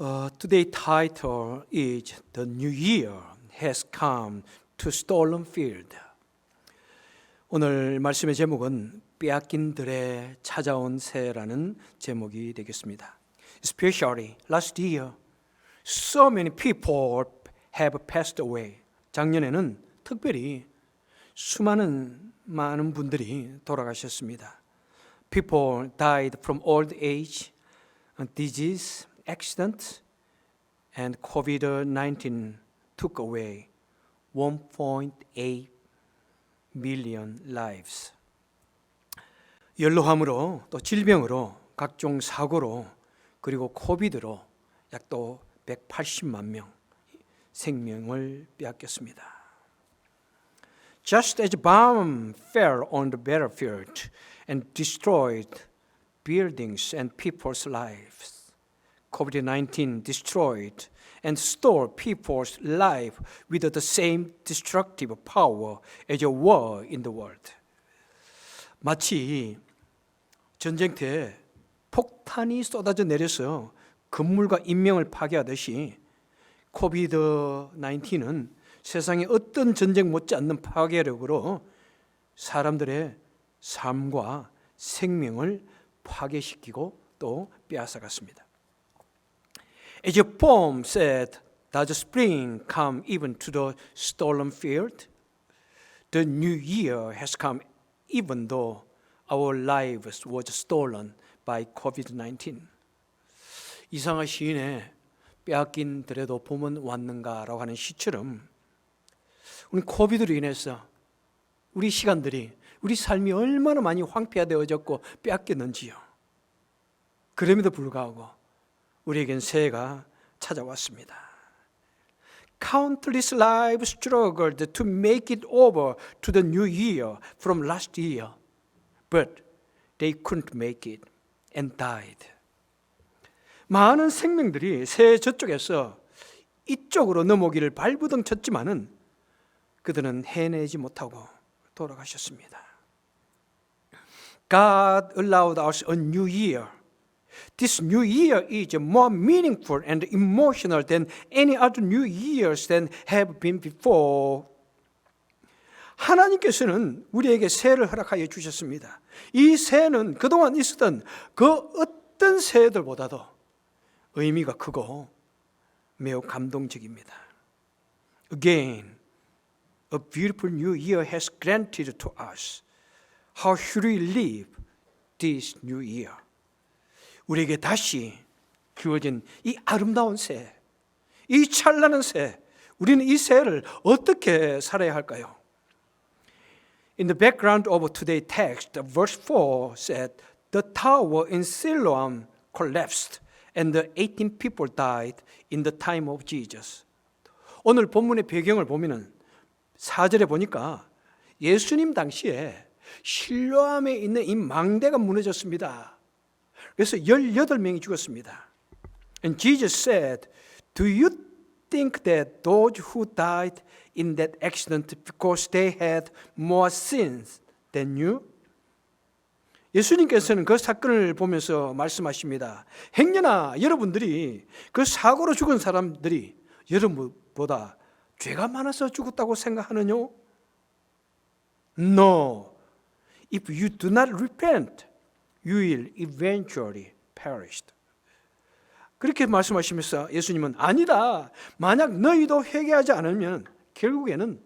Today's title is The New Year Has Come to Stolen Field. 오늘 말씀의 제목은 빼앗긴 들에 찾아온 새라는 제목이 되겠습니다. Especially last year, so many people have passed away. 작년에는 특별히 많은 분들이 돌아가셨습니다. People died from old age, disease, accident, and COVID-19 took away 1.8 million lives. 연로함으로 또 질병으로 각종 사고로 그리고 코비드로 약 또 180만 명 생명을 빼앗겼습니다. Just as a bomb fell on the battlefield and destroyed buildings and people's lives, COVID-19 destroyed and stole people's life with the same destructive power as a war in the world. 마치 전쟁터에 폭탄이 쏟아져 내려서 건물과 인명을 파괴하듯이 코비드-19은 세상의 어떤 전쟁 못지않는 파괴력으로 사람들의 삶과 생명을 파괴시키고 또 빼앗아갔습니다. As a poem said, does spring come even to the stolen field? The new year has come even though our lives was stolen by COVID-19. 이상하 시인의 빼앗긴 들에도 봄은 왔는가라고 하는 시처럼 우리 코비드로 인해서 우리 시간들이, 우리 삶이 얼마나 많이 황폐화되어졌고 빼앗겼는지요. 그럼에도 불구하고 우리에겐 새해가 찾아왔습니다. Countless lives struggled to make it over to the new year from last year, but they couldn't make it and died. 많은 생명들이 새해 저쪽에서 이쪽으로 넘어오기를 발부둥 쳤지만은 그들은 해내지 못하고 돌아가셨습니다. God allowed us a new year. This new year is more meaningful and emotional than any other new years that have been before. 하나님께서는 우리에게 새해를 허락하여 주셨습니다. 이 새해는 그동안 있었던 그 어떤 새해들보다도 의미가 크고 매우 감동적입니다. Again, a beautiful new year has granted to us. How should we live this new year? 우리에게 다시 주어진 이 아름다운 새해, 이 찬란한 새해, 우리는 이 새해를 어떻게 살아야 할까요? In the background of today's text, verse 4 said, The tower in Siloam collapsed and the 18 people died in the time of Jesus. 오늘 본문의 배경을 보면은 4절에 보니까 예수님 당시에 실로암에 있는 이 망대가 무너졌습니다. 그래서 18명이 죽었습니다. And Jesus said, Do you think that those who died in that accident because they had more sins than you? 예수님께서는 그 사건을 보면서 말씀하십니다. 행여나 여러분들이 그 사고로 죽은 사람들이 여러분보다 죄가 많아서 죽었다고 생각하느냐? No. If you do not repent, you will eventually perish. 그렇게 말씀하시면서 예수님은 아니다. 만약 너희도 회개하지 않으면 결국에는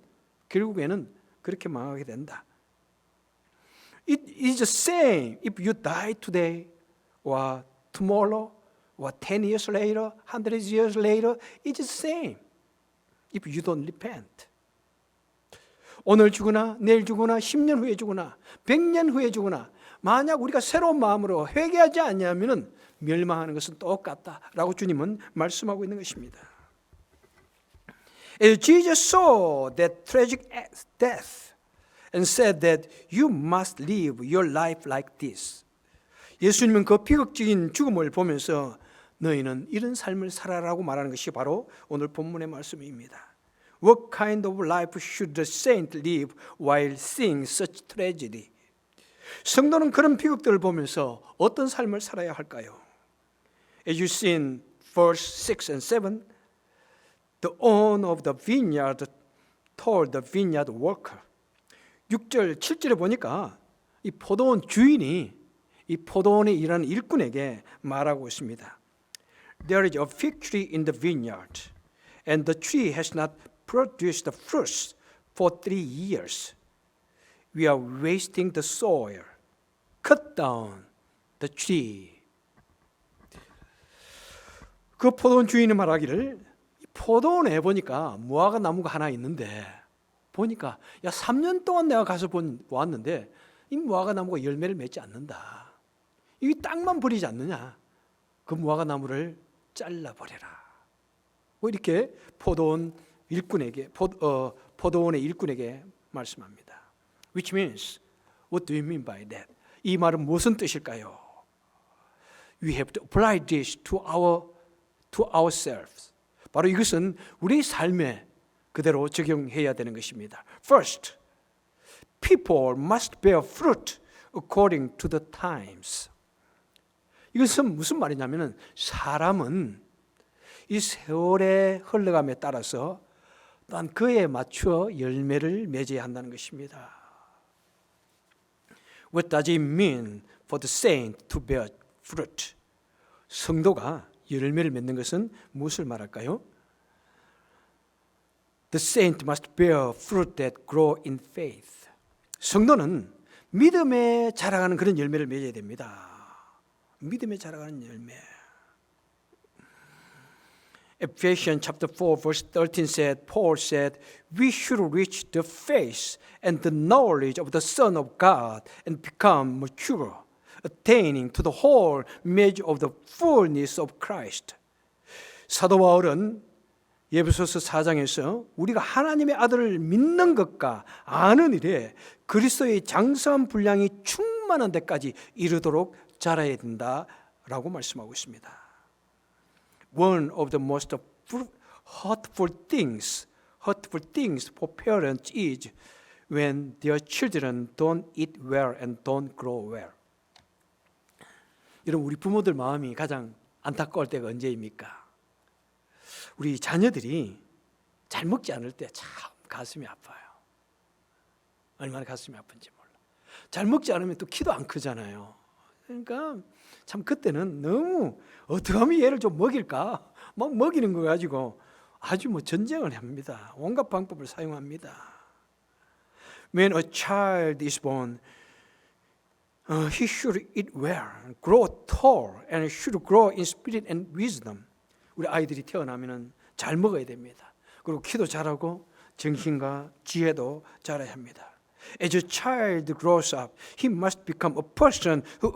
그렇게 망하게 된다. It is the same if you die today or tomorrow or 10 years later, 100 years later. It's the same if you don't repent. 오늘 죽으나 내일 죽으나 10년 후에 죽으나 100년 후에 죽으나 만약 우리가 새로운 마음으로 회개하지 않냐면 멸망하는 것은 똑같다라고 주님은 말씀하고 있는 것입니다. As Jesus saw that tragic death and said that you must live your life like this. 예수님은 그 비극적인 죽음을 보면서 너희는 이런 삶을 살아라고 말하는 것이 바로 오늘 본문의 말씀입니다. What kind of life should the saint live while seeing such tragedy? 성도는 그런 비극들을 보면서 어떤 삶을 살아야 할까요? As you seen verse 6 and 7, the owner of the vineyard told the vineyard worker. 6절, 7절에 보니까 이 포도원 주인이 이 포도원에 일하는 일꾼에게 말하고 있습니다. There is a fig tree in the vineyard, and the tree has not produced the fruits for 3 years. We are wasting the soil. Cut down the tree. 그 포도원 주인이 말하기를, 포도원에 보니까 무화과 나무가 하나 있는데 보니까 3년 동안 내가 가서 보았는데 이 무화과 나무가 열매를 맺지 않는다. 이 땅만 버리지 않느냐. 그 무화과 나무를 잘라버려라. 뭐 이렇게 포도원의 일꾼에게 말씀합니다. Which means, what do you mean by that? 이 말은 무슨 뜻일까요? We have to apply this to ourselves. 바로 이것은 우리 삶에 그대로 적용해야 되는 것입니다. First, people must bear fruit according to the times. 이것은 무슨 말이냐면 사람은 이 세월의 흘러감에 따라서 또한 그에 맞추어 열매를 맺어야 한다는 것입니다. What does it mean for the saint to bear fruit? 성도가 열매를 맺는 것은 무엇을 말할까요? The saint must bear fruit that grow in faith. 성도는 믿음에 자라가는 그런 열매를 맺어야 됩니다. 믿음에 자라가는 열매. Ephesians chapter 4 verse 13 said, Paul said, we should reach the faith and the knowledge of the Son of God and become mature, attaining to the whole measure of the fullness of Christ. 사도 바울은 에베소서 4장에서 우리가 하나님의 아들을 믿는 것과 아는 일에 그리스도의 장성한 분량이 충만한 데까지 이르도록 자라야 된다라고 말씀하고 있습니다. One of the most hurtful things for parents is when their children don't eat well and don't grow well. 여러분, 우리 부모들 마음이 가장 안타까울 때가 언제입니까? 우리 자녀들이 잘 먹지 않을 때 참 가슴이 아파요. 얼마나 가슴이 아픈지 몰라. 잘 먹지 않으면 또 키도 안 크잖아요. 그러니까 참 그때는 너무 어떻게 하면 얘를 좀 먹일까? 막 먹이는 거 가지고 아주 전쟁을 합니다. 온갖 방법을 사용합니다. When a child is born, he should eat well, grow tall, and should grow in spirit and wisdom. 우리 아이들이 태어나면은 잘 먹어야 됩니다. 그리고 키도 자라고 정신과 지혜도 자라야 합니다. As a child grows up, he must become a person who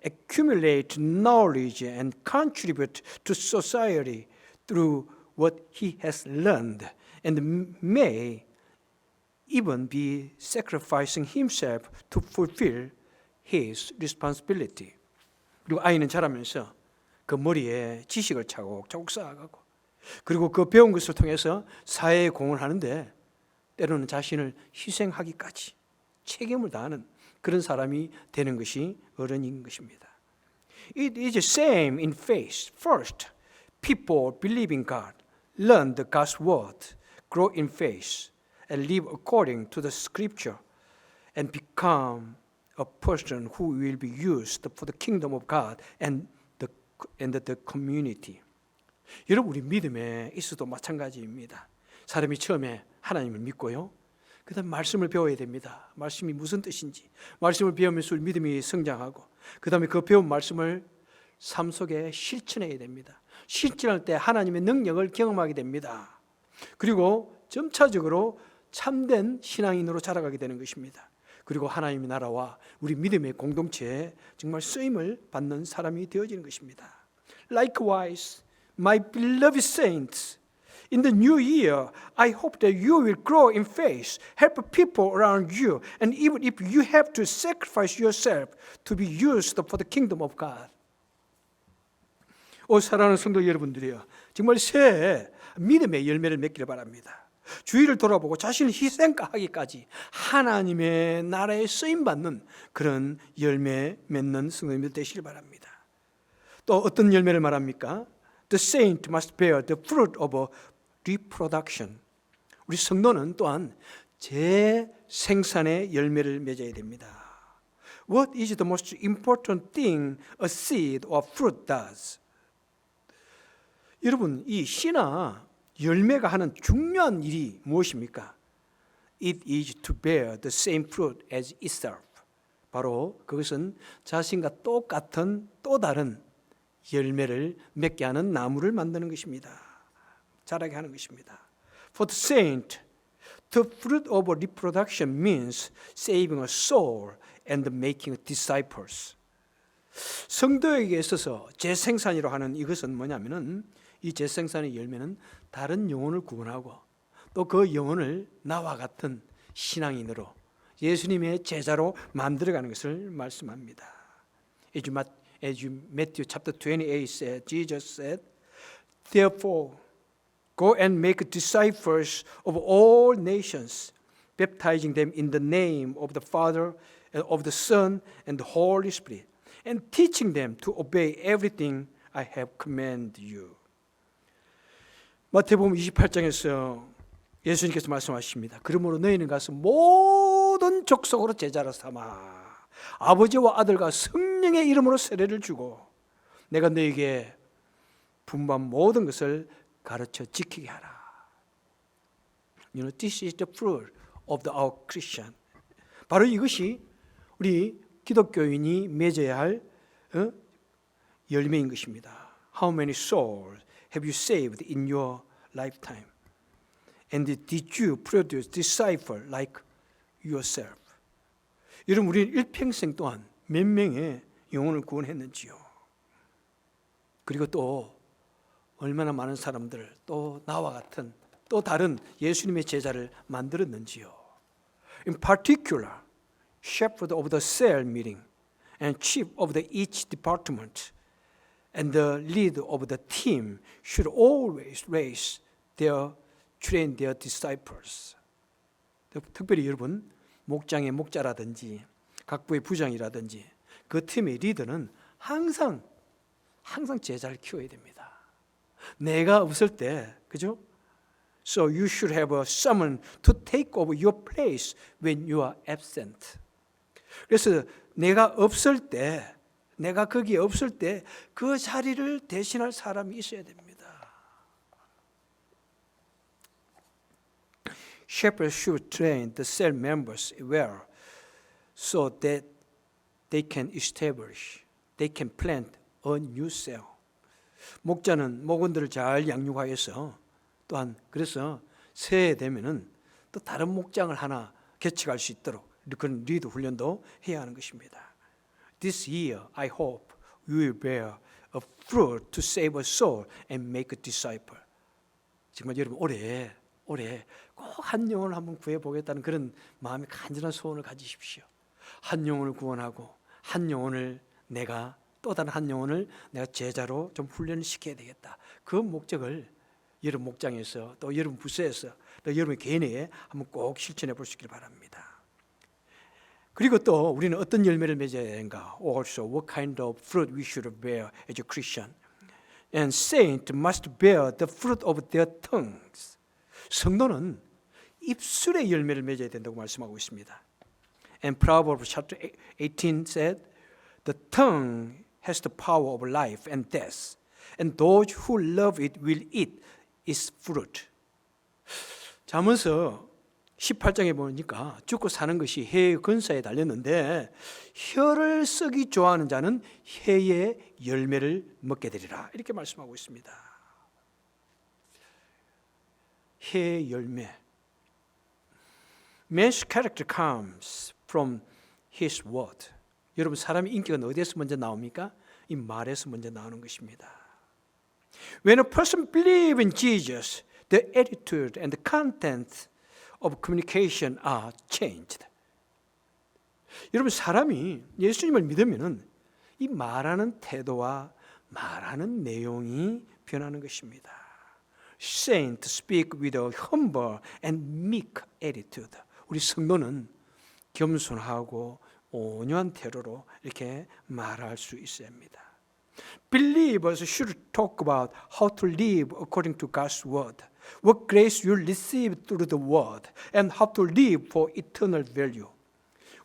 accumulates knowledge and contribute to society through what he has learned, and may even be sacrificing himself to fulfill his responsibility. 그리고 아이는 자라면서 그 머리에 지식을 차곡차곡 쌓아가고, 그리고 그 배운 것을 통해서 사회에 공헌을 하는데 때로는 자신을 희생하기까지 책임을 다하는 그런 사람이 되는 것이 어른인 것입니다. It is the same in faith. First, people believe in God, learn the God's word, grow in faith, and live according to the scripture, and become a person who will be used for the kingdom of God and the community. 여러분, 우리 믿음에 있어도 마찬가지입니다. 사람이 처음에 하나님을 믿고요, 그 다음에 말씀을 배워야 됩니다. 말씀이 무슨 뜻인지, 말씀을 배우면서 믿음이 성장하고, 그 다음에 그 배운 말씀을 삶 속에 실천해야 됩니다. 실천할 때 하나님의 능력을 경험하게 됩니다. 그리고 점차적으로 참된 신앙인으로 자라가게 되는 것입니다. 그리고 하나님의 나라와 우리 믿음의 공동체에 정말 쓰임을 받는 사람이 되어지는 것입니다. Likewise, my beloved saints, in the new year, I hope that you will grow in faith, help people around you, and even if you have to sacrifice yourself to be used for the kingdom of God. 사랑하는 성도 여러분들이요, 정말 새해 믿음의 열매를 맺기를 바랍니다. 주위를 돌아보고 자신을 희생하기까지 하나님의 나라에 쓰임받는 그런 열매 맺는 성도님들 되시길 바랍니다. 또 어떤 열매를 말합니까? The saint must bear the fruit of reproduction. 우리 성도는 또한 재생산의 열매를 맺어야 됩니다. What is the most important thing a seed or fruit does? 여러분, 이 씨나 열매가 하는 중요한 일이 무엇입니까? It is to bear the same fruit as itself. 바로 그것은 자신과 똑같은 또 다른 열매를 맺게 하는 나무를 만드는 것입니다. 자라게 하는 것입니다. For the saint, the fruit of reproduction means saving a soul and making disciples. 성도에게 있어서 재생산이라고 하는 이것은 뭐냐면은 이 재생산의 열매는 다른 영혼을 구원하고 또 그 영혼을 나와 같은 신앙인으로 예수님의 제자로 만들어가는 것을 말씀합니다. As Matthew chapter 28 said, Jesus said, Therefore, go and make disciples of all nations, baptizing them in the name of the Father, and of the Son, and the Holy Spirit, and teaching them to obey everything I have commanded you. 마태복음 28장에서 예수님께서 말씀하십니다. 그러므로 너희는 가서 모든 족속으로 제자로 삼아 아버지와 아들과 성령의 이름으로 세례를 주고 내가 너희에게 분부한 모든 것을 가르쳐 지키게 하라. You know, this is the fruit of our Christian. 바로 이것이 우리 기독교인이 맺어야 할 열매인 것입니다. How many souls have you saved in your lifetime? And did you produce disciples like yourself? 여러분, 우리는 일평생 동안 몇 명의 영혼을 구원했는지요? 그리고 또 얼마나 많은 사람들, 또 나와 같은 또 다른 예수님의 제자를 만들었는지요? In particular, shepherd of the cell meeting and chief of the each department and the leader of the team should always train their disciples. 특별히 여러분, 목장의 목자라든지 각부의 부장이라든지 그 팀의 리더는 항상 제자를 키워야 됩니다. 내가 없을 때, 그죠? So you should have someone to take over your place when you are absent. 그래서 내가 없을 때, 내가 거기에 없을 때 그 자리를 대신할 사람이 있어야 됩니다. Shepherds should train the cell members well so that they can plant a new cell. 목자는 목원들을 잘 양육하여서 또한 그래서 새해 되면은 또 다른 목장을 하나 개척할 수 있도록 그런 리더 훈련도 해야 하는 것입니다. This year, I hope you will bear a fruit to save a soul and make a disciple. 정말 여러분 올해 꼭 한 영혼을 한번 구해보겠다는 그런 마음의 간절한 소원을 가지십시오. 한 영혼을 구원하고 한 영혼을 또 다른 한 영혼을 내가 제자로 좀 훈련을 시켜야 되겠다. 그 목적을 여러분 목장에서 또 여러분 부서에서 또 여러분 개인에 한번 꼭 실천해 볼 수 있기를 바랍니다. 그리고 또 우리는 어떤 열매를 맺어야 하는가? Also, what kind of fruit we should bear as a Christian? And saints must bear the fruit of their tongues. 성도는 입술의 열매를 맺어야 된다고 말씀하고 있습니다. And Proverbs chapter 18 said, the tongue has the power of life and death, and those who love it will eat its fruit. 잠언서 18장에 보니까 죽고 사는 것이 혀의 근사에 달렸는데 혀를 쓰기 좋아하는 자는 혀의 열매를 먹게 되리라. 이렇게 말씀하고 있습니다. 혀의 열매. Man's character comes from his word. 여러분, 사람의 인격은 어디에서 먼저 나옵니까? 이 말에서 먼저 나오는 것입니다. When a person believes in Jesus, the attitude and the content of communication are changed. 여러분, 사람이 예수님을 믿으면은 이 말하는 태도와 말하는 내용이 변하는 것입니다. Saints speak with a humble and meek attitude. 우리 성도는 겸손하고 온유한 태도로 이렇게 말할 수 있어야 합니다. Believers should talk about how to live according to God's word, what grace you receive through the word, and how to live for eternal value.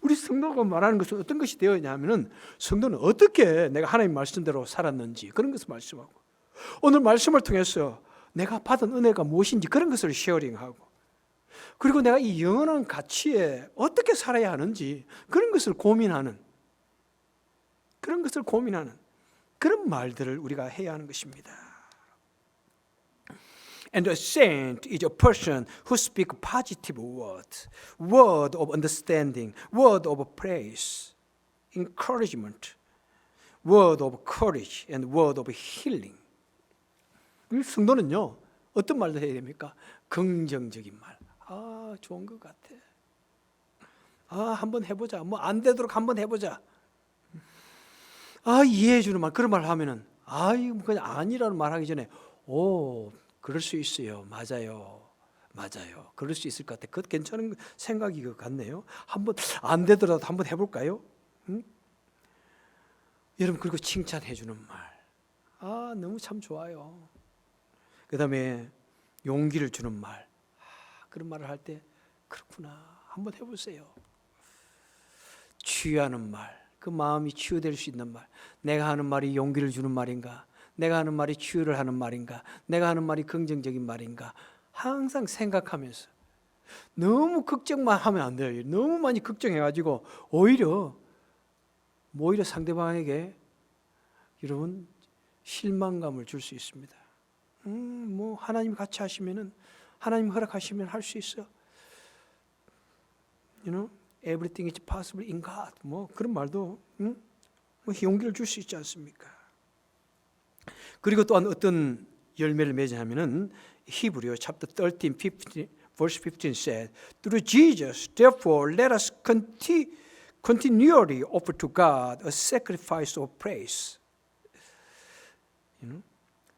우리 성도가 말하는 것은 어떤 것이 되어 있냐면은 성도는 어떻게 내가 하나님 말씀대로 살았는지 그런 것을 말씀하고, 오늘 말씀을 통해서 내가 받은 은혜가 무엇인지 그런 것을 쉐어링하고, 그리고 내가 이 영원한 가치에 어떻게 살아야 하는지 그런 것을 고민하는 그런 말들을 우리가 해야 하는 것입니다. And a saint is a person who speaks positive words, word of understanding, word of praise, encouragement, word of courage, and word of healing. 우리 성도는요, 어떤 말도 해야 됩니까? 긍정적인 말. 아, 좋은 것 같아. 아, 한번 해보자. 뭐 안 되도록 한번 해보자. 아, 이해해 주는 말. 그런 말을 하면은 이거 그냥 아니라는 말하기 전에 오, 그럴 수 있어요. 맞아요. 그럴 수 있을 것 같아. 그것 괜찮은 생각이 같네요. 한번 안 되더라도 한번 해볼까요? 응? 여러분, 그리고 칭찬해 주는 말. 너무 참 좋아요. 그 다음에 용기를 주는 말. 그런 말을 할 때 그렇구나. 한번 해보세요. 치유하는 말. 그 마음이 치유될 수 있는 말. 내가 하는 말이 용기를 주는 말인가? 내가 하는 말이 치유를 하는 말인가? 내가 하는 말이 긍정적인 말인가? 항상 생각하면서. 너무 걱정만 하면 안 돼요. 너무 많이 걱정해가지고 오히려 상대방에게 여러분 실망감을 줄 수 있습니다. 뭐 하나님 같이 하시면은, 하나님 허락하시면 할 수 있어. Everything is possible in God. 뭐 그런 말도 뭐 용기를 줄 수 있지 않습니까? 그리고 또한 어떤 열매를 맺으냐면은 히브리어 chapter 13, 15, verse 15 said, through Jesus, therefore, let us continually offer to God a sacrifice of praise.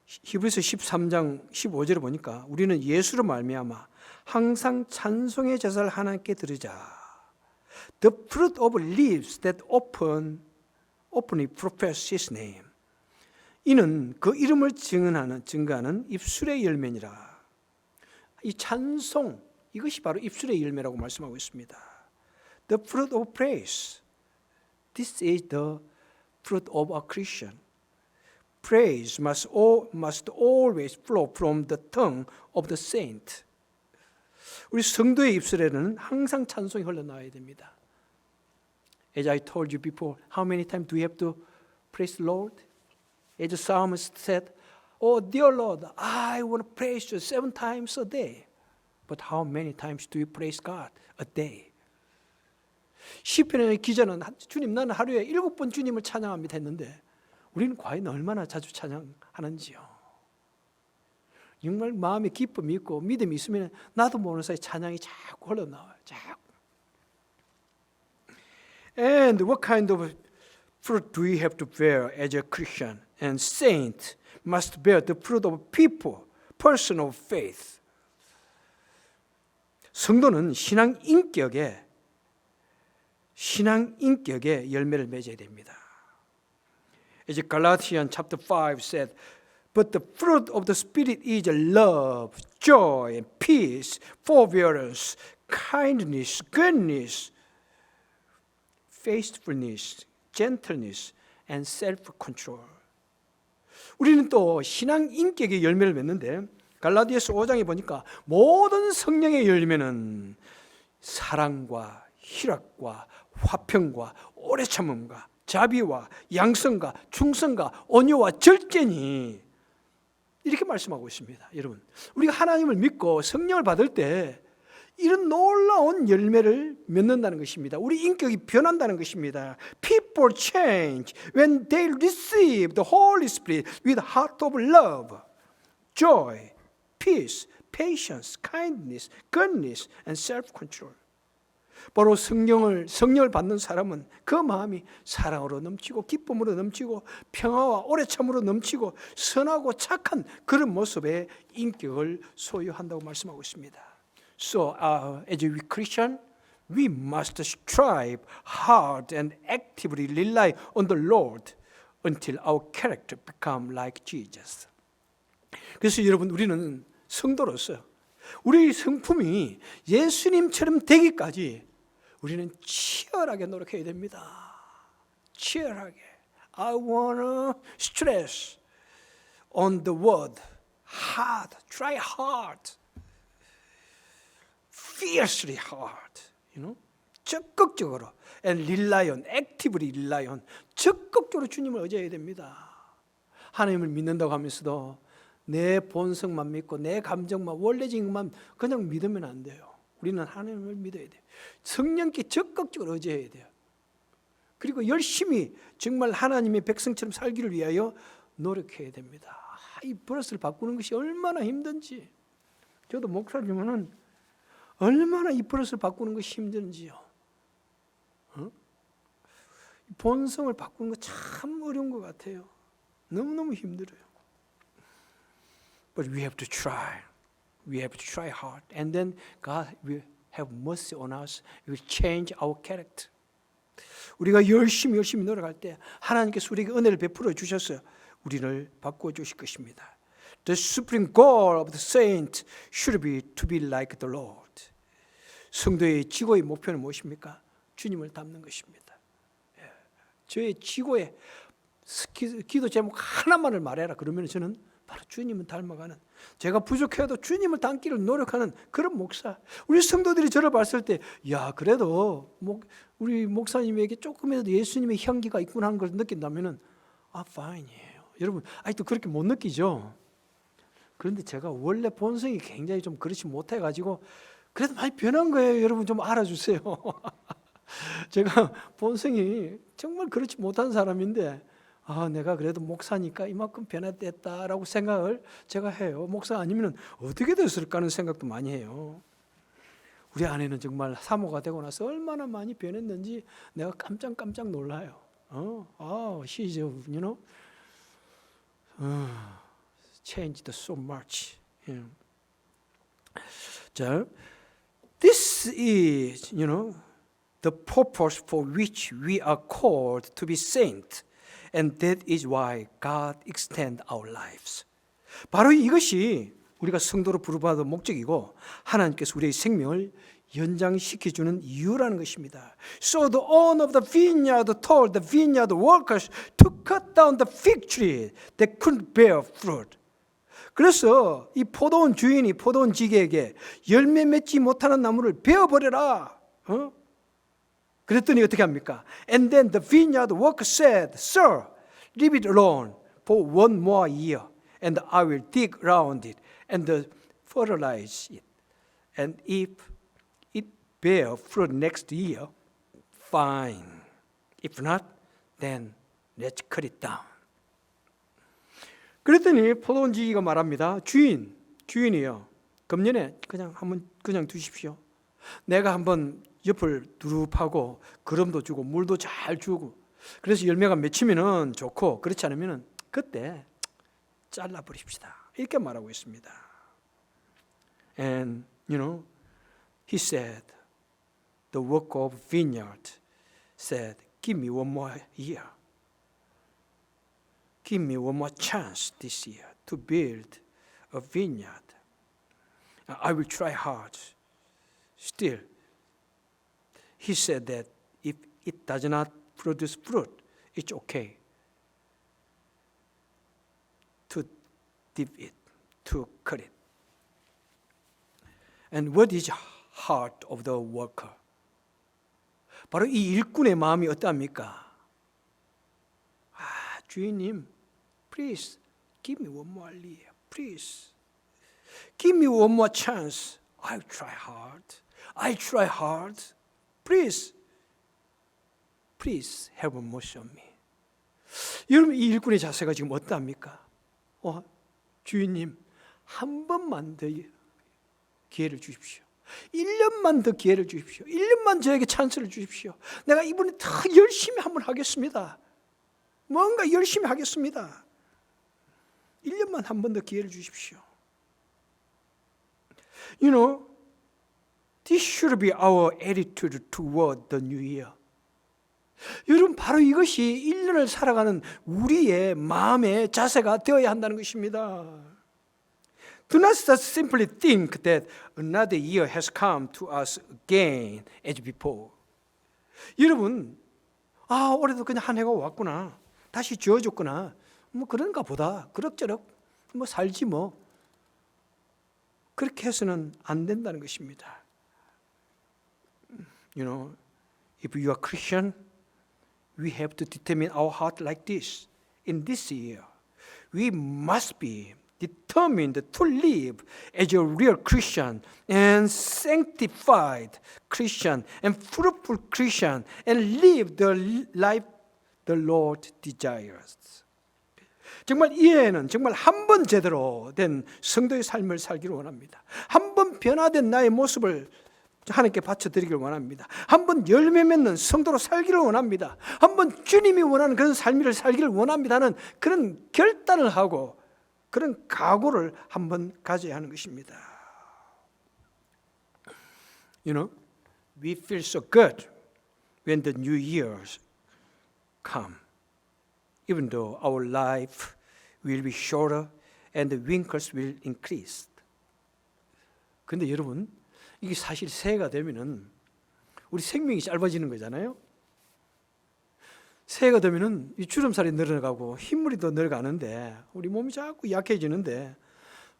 히브리서 13장 15절에 보니까 우리는 예수로 말미암아 항상 찬송의 제사를 하나님께 드리자. The fruit of lips that openly profess His name. 이는 그 이름을 증거하는 입술의 열매니라. 이 찬송, 이것이 바로 입술의 열매라고 말씀하고 있습니다. The fruit of praise. This is the fruit of a Christian. Praise must always flow from the tongue of the saint. 우리 성도의 입술에는 항상 찬송이 흘러나와야 됩니다. As I told you before, how many times do we have to praise the Lord? As the psalmist said, oh dear Lord, I want to praise you 7 times a day. But how many times do you praise God a day? 시편의 기자는 주님, 나는 하루에 7번 주님을 찬양합니다 했는데 우리는 과연 얼마나 자주 찬양하는지요. 정말 마음에 기쁨이 있고 믿음이 있으면 나도 모르는 사이 찬양이 자꾸 흘러나와요. 자꾸. And what kind of fruit do we have to bear as a Christian? And saint must bear the fruit of person of faith. 성도는 신앙 인격의 열매를 맺어야 됩니다. As Galatians chapter 5 said, but the fruit of the Spirit is love, joy, and peace, forbearance, kindness, goodness, faithfulness, gentleness, and self-control. 우리는 또 신앙 인격의 열매를 맺는데 갈라디아서 5장에 보니까 모든 성령의 열매는 사랑과 희락과 화평과 오래 참음과 자비와 양성과 충성과 온유와 절제니 이렇게 말씀하고 있습니다. 여러분, 우리가 하나님을 믿고 성령을 받을 때 이런 놀라운 열매를 맺는다는 것입니다. 우리 인격이 변한다는 것입니다. People change when they receive the Holy Spirit with a heart of love, joy, peace, patience, kindness, goodness, and self-control. 바로 성령을 받는 사람은 그 마음이 사랑으로 넘치고 기쁨으로 넘치고 평화와 오래참으로 넘치고 선하고 착한 그런 모습의 인격을 소유한다고 말씀하고 있습니다. So, as a Christian, we must strive hard and actively rely on the Lord, until our character become like Jesus. 그래서 여러분, 우리는 성도로서 우리 성품이 예수님처럼 되기까지 우리는 치열하게 노력해야 됩니다. 치열하게. I wanna stress on the word hard, try hard, fiercely hard, 적극적으로 and rely on, actively rely on, 적극적으로 주님을 의지해야 됩니다. 하나님을 믿는다고 하면서도 내 본성만 믿고 내 감정만 원래적인 것만 그냥 믿으면 안 돼요. 우리는 하나님을 믿어야 돼요. 성령께 적극적으로 의지해야 돼요. 그리고 열심히 정말 하나님의 백성처럼 살기를 위하여 노력해야 됩니다. 이 버릇을 바꾸는 것이 얼마나 힘든지, 저도 목사님은 얼마나 이 버릇을 바꾸는 것이 힘든지요. 본성을 바꾸는 거 참 어려운 것 같아요. 너무너무 힘들어요. But we have to try. We have to try hard. And then God will have mercy on us. He will change our character. 우리가 열심히 노력할 때 하나님께서 우리에게 은혜를 베풀어 주셔서 우리를 바꾸어 주실 것입니다. The supreme goal of the saint should be to be like the Lord. 성도의 지고의 목표는 무엇입니까? 주님을 닮는 것입니다. 저의 지고의 기도 제목 하나만을 말해라 그러면 저는 바로 주님을 닮아가는, 제가 부족해도 주님을 닮기를 노력하는 그런 목사. 우리 성도들이 저를 봤을 때, 야, 그래도 우리 목사님에게 조금이라도 예수님의 향기가 있구나 하는 걸 느낀다면은 fine이에요. 여러분, 아직도 그렇게 못 느끼죠? 그런데 제가 원래 본성이 굉장히 좀 그렇지 못해가지고 그래도 많이 변한 거예요. 여러분 좀 알아주세요. 제가 본성이 정말 그렇지 못한 사람인데 내가 그래도 목사니까 이만큼 변화됐다라고 생각을 제가 해요. 목사 아니면 어떻게 됐을까 하는 생각도 많이 해요. 우리 아내는 정말 사모가 되고 나서 얼마나 많이 변했는지 내가 깜짝 놀라요. She's, changed so much. 자, this is, the purpose for which we are called to be saints. And that is why God extends our lives. 바로 이것이 우리가 성도로 부르받은 목적이고 하나님께서 우리의 생명을 연장시켜주는 이유라는 것입니다. So the owner of the vineyard told the vineyard workers to cut down the fig tree that couldn't bear fruit. 그래서 이 포도원 주인이 포도원 지게에게 열매 맺지 못하는 나무를 베어버려라. 그랬더니 어떻게 합니까? And then the vineyard worker said, Sir, leave it alone for one more year, and I will dig around it and fertilize it. And if it bear fruit next year, fine. If not, then let's cut it down. 그랬더니 포도원 지기가 말합니다. 주인이요. 금년에 그냥 두십시오. 내가 한번 옆을 두릅하고 거름도 주고 물도 잘 주고 그래서 열매가 맺히면은 좋고 그렇지 않으면은 그때 잘라버립시다. 이렇게 말하고 있습니다. And he said, the worker of vineyard said, give me one more year. Give me one more chance this year to build a vineyard. I will try hard. Still, he said that if it does not produce fruit, it's okay to dip it, to cut it. And what is heart of the worker? 바로 이 일꾼의 마음이 어떠합니까? 주인님, please give me one more year. Please give me one more chance. I'll try hard. I try hard. Please have mercy on me. 여러분, 이 일꾼의 자세가 지금 어떠합니까? 주인님, 한 번만 더 기회를 주십시오. 1년만 더 기회를 주십시오. 1년만 저에게 찬스를 주십시오. 내가 이번에 더 열심히 한번 하겠습니다. 뭔가 열심히 하겠습니다. 1년만 한 번 더 기회를 주십시오. This should be our attitude toward the new year. 여러분, 바로 이것이 1년을 살아가는 우리의 마음의 자세가 되어야 한다는 것입니다. Do not simply think that another year has come to us again as before. 여러분, 올해도 그냥 한 해가 왔구나, 다시 지어줬구나, 그런가 보다, 그럭저럭 살지 그렇게 해서는 안 된다는 것입니다. If you are Christian, we have to determine our heart like this. In this year, we must be determined to live as a real Christian and sanctified Christian and fruitful Christian and live the life the Lord desires. 정말 이해는 정말 한 번 제대로 된 성도의 삶을 살기를 원합니다. 한 번 변화된 나의 모습을 하나님께 바쳐드리길 원합니다. 한번 열매 맺는 성도로 살기를 원합니다. 한번 주님이 원하는 그런 삶을 살기를 원합니다는 그런 결단을 하고 그런 각오를 한번 가져야 하는 것입니다. We feel so good when the new years come, even though our life will be shorter and the wrinkles will increase. 근데 여러분, 이게 사실 새해가 되면은 우리 생명이 짧아지는 거잖아요. 새해가 되면은 이 주름살이 늘어나고 흰물이 더 늘어가는데 우리 몸이 자꾸 약해지는데,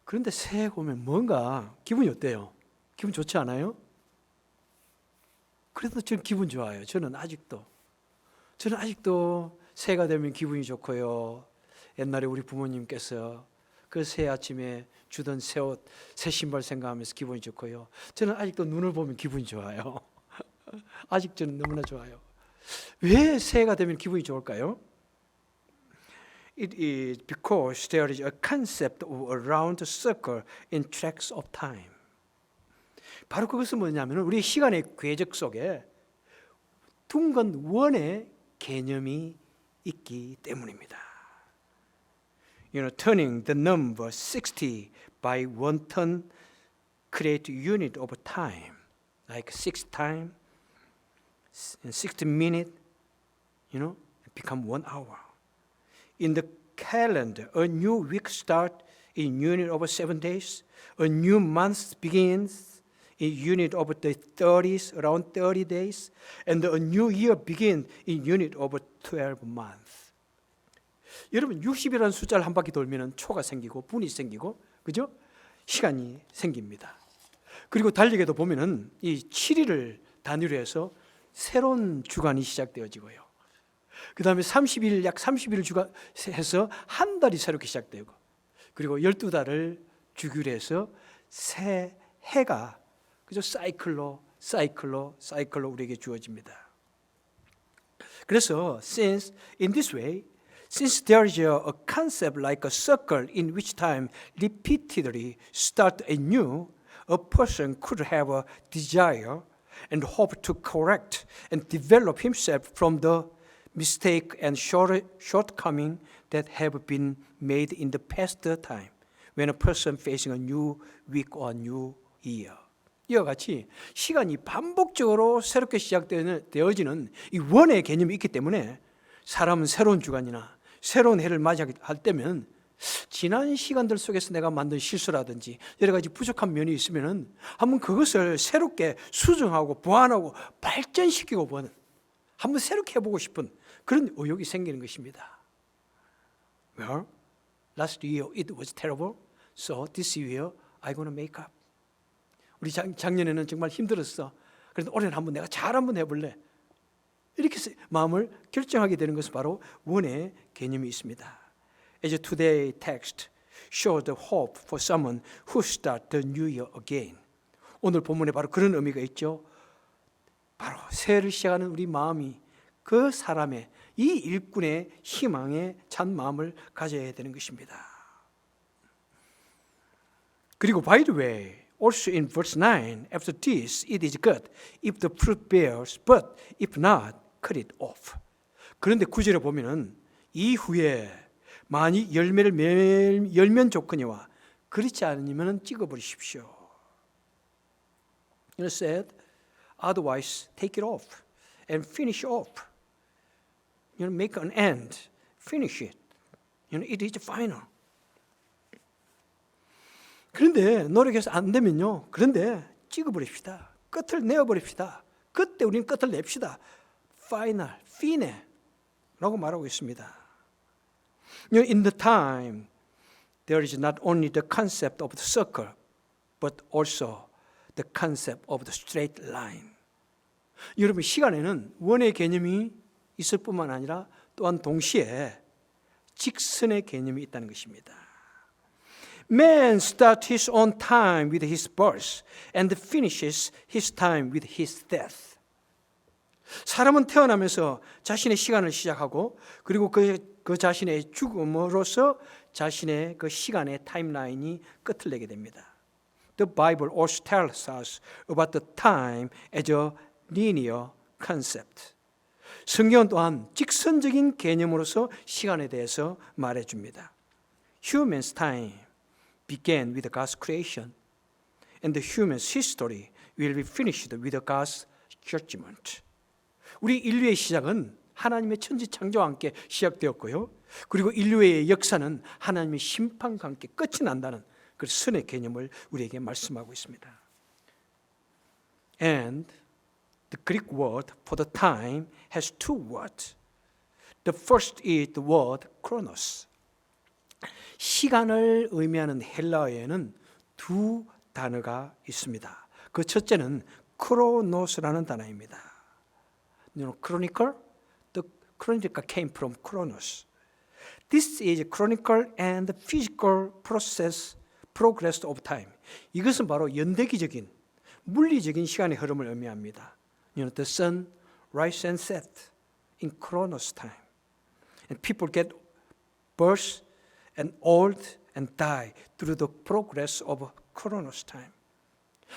그런데 새해가 오면 뭔가 기분이 어때요? 기분 좋지 않아요? 그래도 저는 기분 좋아요. 저는 아직도 새해가 되면 기분이 좋고요. 옛날에 우리 부모님께서 그 새 아침에 주던 새 옷, 새 신발 생각하면서 기분이 좋고요. 저는 아직도 눈을 보면 기분이 좋아요. 아직 저는 너무나 좋아요. 왜 새해가 되면 기분이 좋을까요? It is because there is a concept of a round circle in tracks of time. 바로 그것은 뭐냐면 우리 시간의 궤적 속에 둥근 원의 개념이 있기 때문입니다. Turning the number 60 by one turn create unit of time, like 6 time, 60 minutes, become 1 hour. In the calendar, a new week starts in unit of 7 days. A new month begins in unit of the 30s, around 30 days. And a new year begins in unit of 12 months. 여러분, 60이라는 숫자를 한 바퀴 돌면 초가 생기고 분이 생기고, 그죠? 시간이 생깁니다. 그리고 달력에도 보면은 이 7일을 단위로 해서 새로운 주간이 시작되어지고요. 그 다음에 30일, 약 30일을 주간 해서 한 달이 새롭게 시작되고, 그리고 12달을 주기로 해서 새 해가, 그죠? 사이클로 우리에게 주어집니다. 그래서 in this way, since there is a concept like a circle in which time repeatedly start anew, a person could have a desire and hope to correct and develop himself from the mistake and shortcoming that have been made in the past time when a person facing a new week or new year. 이와 같이 시간이 반복적으로 새롭게 시작되어지는 이 원의 개념이 있기 때문에 사람은 새로운 주간이나 새로운 해를 맞이할 때면 지난 시간들 속에서 내가 만든 실수라든지 여러 가지 부족한 면이 있으면 한번 그것을 새롭게 수정하고 보완하고 발전시키고 보는, 한번 새롭게 해보고 싶은 그런 의욕이 생기는 것입니다. Well, last year it was terrible, so this year I'm going to make up. 우리 작년에는 정말 힘들었어. 그래서 올해는 한번 내가 잘 한번 해볼래. 이렇게 마음을 결정하게 되는 것은 바로 원의 개념이 있습니다. As today's text shows the hope for someone who starts the new year again. 오늘 본문에 바로 그런 의미가 있죠. 바로 새해를 시작하는 우리 마음이 그 사람의, 이 일꾼의 희망에 찬 마음을 가져야 되는 것입니다. 그리고 by the way, also in verse 9, after this it is good if the fruit bears, but if not, cut it off. 그런데 9절에 보면은 이후에 만이 열매를 열면 좋거니와 그렇지 않으면 찍어버리십시오. It said, otherwise take it off and finish off. make an end, finish it. It is final. 그런데 노력해서 안 되면요. 그런데 찍어버립시다. 끝을 내어버립시다. 그때 우리는 끝을 냅시다. Final, fine 라고 말하고 있습니다. In the time, there is not only the concept of the circle, but also the concept of the straight line. 여러분, 시간에는 원의 개념이 있을 뿐만 아니라 또한 동시에 직선의 개념이 있다는 것입니다. Man starts his own time with his birth and finishes his time with his death. 사람은 태어나면서 자신의 시간을 시작하고 그리고 그 자신의 죽음으로써 자신의 그 시간의 타임라인이 끝을 내게 됩니다. The Bible also tells us about the time as a linear concept. 성경은 또한 직선적인 개념으로서 시간에 대해서 말해줍니다. Human's time began with God's creation, and the human's history will be finished with God's judgment. 우리 인류의 시작은 하나님의 천지 창조와 함께 시작되었고요. 그리고 인류의 역사는 하나님의 심판과 함께 끝이 난다는 그 선의 개념을 우리에게 말씀하고 있습니다. And the Greek word for the time has two words. The first is the word chronos. 시간을 의미하는 헬라어에는 두 단어가 있습니다. 그 첫째는 크로노스라는 단어입니다. Chronicle, the chronicle came from Chronos. This is chronicle and physical progress of time. 이것은 바로 연대기적인 물리적인 시간의 흐름을 의미합니다. The sun rise and set in Chronos time, and people get birth and old and die through the progress of Chronos time.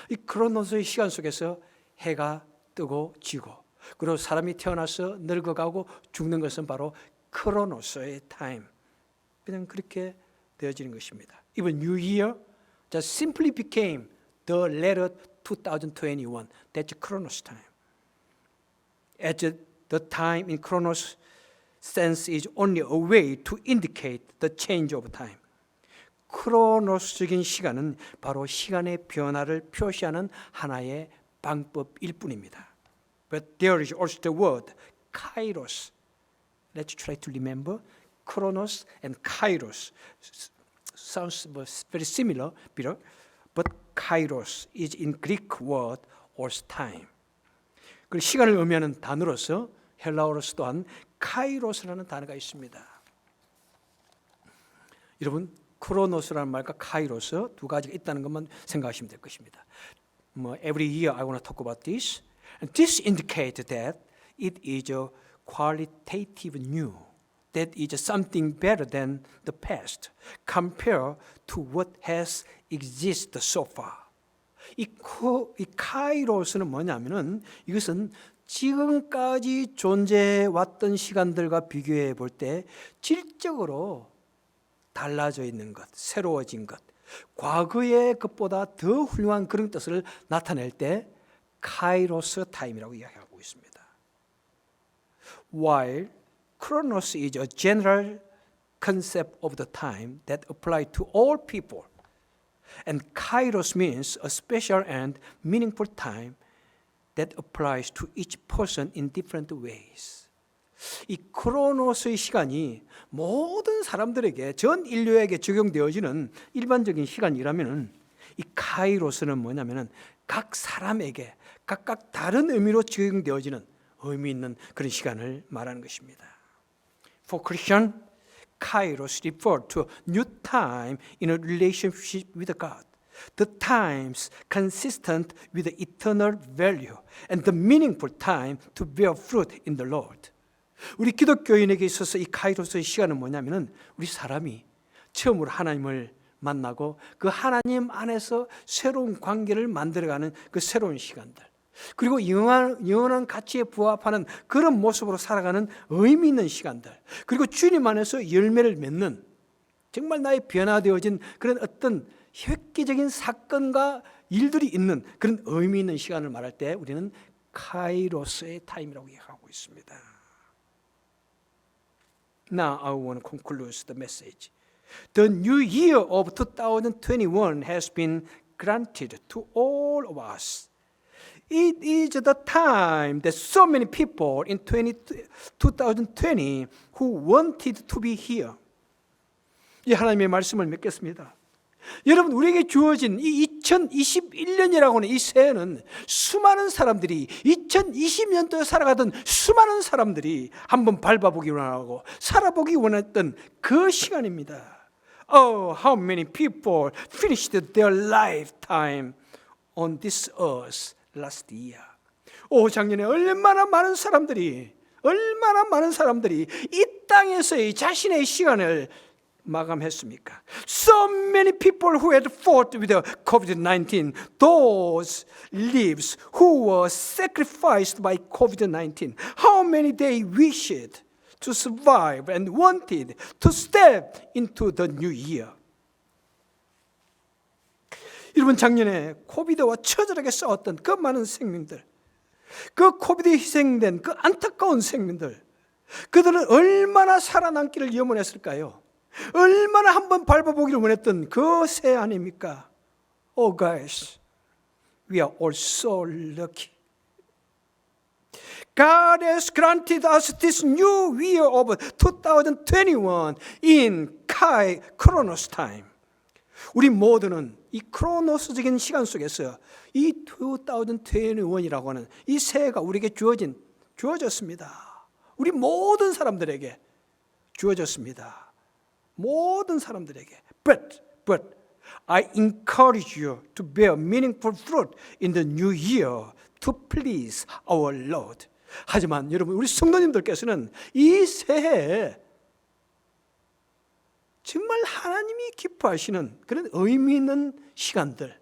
이 크로노스의 시간 속에서 해가 뜨고 지고 그리고 사람이 태어나서 늙어가고 죽는 것은 바로 크로노스의 타임. 그냥 그렇게 되어지는 것입니다. Even New Year just simply became the letter 2021. That's Chronos time. As the time in Chronos sense is only a way to indicate the change of time. 크로노스적인 시간은 바로 시간의 변화를 표시하는 하나의 방법일 뿐입니다. But there is also the word kairos. Let's try to remember. Chronos and kairos sounds very similar, but kairos is in Greek word also time. 그 시간을 의미하는 단어로서 헬라어로서 또한 카이로스라는 단어가 있습니다. 여러분, 크로노스라는 말과 카이로스 두 가지가 있다는 것만 생각하시면 될 것입니다. Every year I want to talk about this. And this indicates that it is a qualitative new. That is something better than the past compared to what has existed so far. 이 카이로스는 뭐냐면은 이것은 지금까지 존재해 왔던 시간들과 비교해 볼 때 질적으로 달라져 있는 것, 새로워진 것, 과거의 것보다 더 훌륭한 그런 뜻을 나타낼 때 카이로스 타임이라고 이야기하고 있습니다. While Chronos is a general concept of the time that applies to all people, and Kairos means a special and meaningful time that applies to each person in different ways. 이 크로노스의 시간이 모든 사람들에게, 전 인류에게 적용되어지는 일반적인 시간이라면은 이 카이로스는 뭐냐면은 각 사람에게 각각 다른 의미로 적용되어지는 의미 있는 그런 시간을 말하는 것입니다. For Christian, Kairos refer to new time in a relationship with God. The times consistent with the eternal value and the meaningful time to bear fruit in the Lord. 우리 기독교인에게 있어서 이 카이로스의 시간은 뭐냐면은 우리 사람이 처음으로 하나님을 만나고 그 하나님 안에서 새로운 관계를 만들어가는 그 새로운 시간들, 그리고 영원한 가치에 부합하는 그런 모습으로 살아가는 의미 있는 시간들, 그리고 주님 안에서 열매를 맺는 정말 나의 변화되어진 그런 어떤 획기적인 사건과 일들이 있는 그런 의미 있는 시간을 말할 때 우리는 카이로스의 타임이라고 얘기하고 있습니다. Now I want to conclude the message. The new year of 2021 has been granted to all of us. It is the time that so many people in 2020 who wanted to be here. 이 하나님의 말씀을 맺겠습니다. 여러분, 우리에게 주어진 이 2021년이라고 하는 이 새해는 수많은 사람들이 2020년도에 살아가던 수많은 사람들이 한번 밟아보기 원하고 살아보기 원했던 그 시간입니다. Oh, how many people finished their lifetime on this earth last year. 작년에 얼마나 많은 사람들이 이 땅에서의 자신의 시간을 마감했습니까? So many people who had fought with the COVID-19, those lives who were sacrificed by COVID-19, how many they wished to survive and wanted to step into the new year. 여러분, 작년에 코비드와 처절하게 싸웠던 그 많은 생명들, 그 코비드에 희생된 그 안타까운 생명들, 그들은 얼마나 살아남기를 염원했을까요? 얼마나 한번 밟아보기를 원했던 그 새 아닙니까? Oh guys, we are all so lucky. God has granted us this new year of 2021 in Chronos time. 우리 모두는 이 크로노스적인 시간 속에서 이 2021이라고 하는 이 새해가 우리에게 주어졌습니다. 우리 모든 사람들에게 주어졌습니다. 모든 사람들에게. But I encourage you to bear meaningful fruit in the new year to please our Lord. 하지만 여러분, 우리 성도님들께서는 이 새해에 정말 하나님이 기뻐하시는 그런 의미 있는 시간들,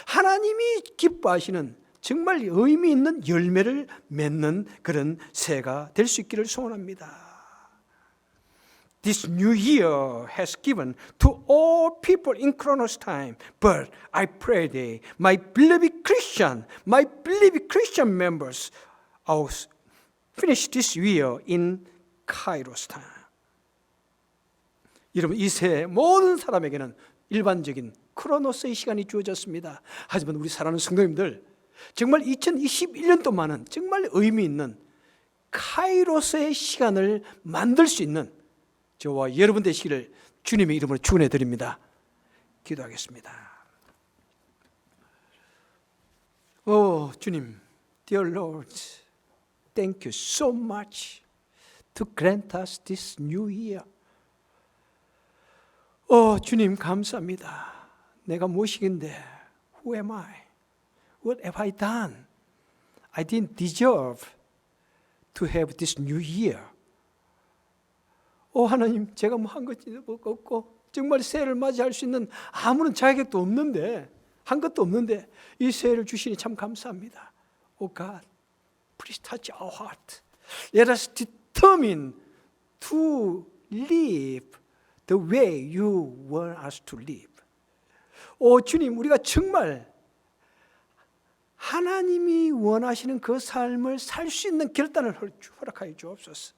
하나님이 기뻐하시는 정말 의미 있는 열매를 맺는 그런 새해가 될 수 있기를 소원합니다. This new year has given to all people in Chronos time, but I pray that my beloved Christian members will finish this year in Kairos time. 여러분, 이 새해 모든 사람에게는 일반적인 크로노스의 시간이 주어졌습니다. 하지만 우리 사랑하는 성도님들, 정말 2021년 동안은 정말 의미 있는 카이로스의 시간을 만들 수 있는 저와 여러분 되시기를 주님의 이름으로 축원해 드립니다. 기도하겠습니다. 주님, dear Lord, thank you so much to grant us this new year. 주님, 감사합니다. 내가 무엇이긴데? Who am I? What have I done? I didn't deserve to have this new year. 하나님, 제가 뭐 한 것도 없고 정말 새해를 맞이할 수 있는 아무런 자격도 없는데, 한 것도 없는데 이 새해를 주시니 참 감사합니다. Oh God, please touch our heart. Let us determine to live the way you want us to live. 주님, 우리가 정말 하나님이 원하시는 그 삶을 살 수 있는 결단을 허락하여 주옵소서.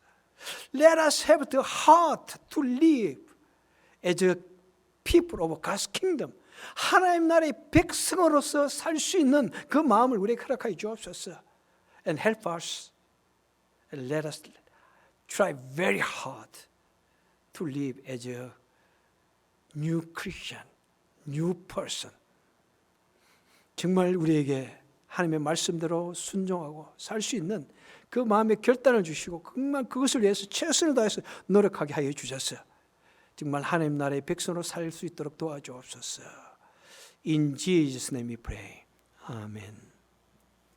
Let us have the heart to live as a people of God's kingdom. 하나님 나라의 백성으로서 살 수 있는 그 마음을 우리에게 허락하여 주옵소서. And help us. And let us try very hard to live as a new Christian, new person. 정말 우리에게 하나님의 말씀대로 순종하고 살 수 있는 그 마음의 결단을 주시고 정말 그것을 위해서 최선을 다해서 노력하게 하여 주셔서 정말 하나님 나라의 백성으로 살 수 있도록 도와주옵소서. In Jesus' name we pray. Amen.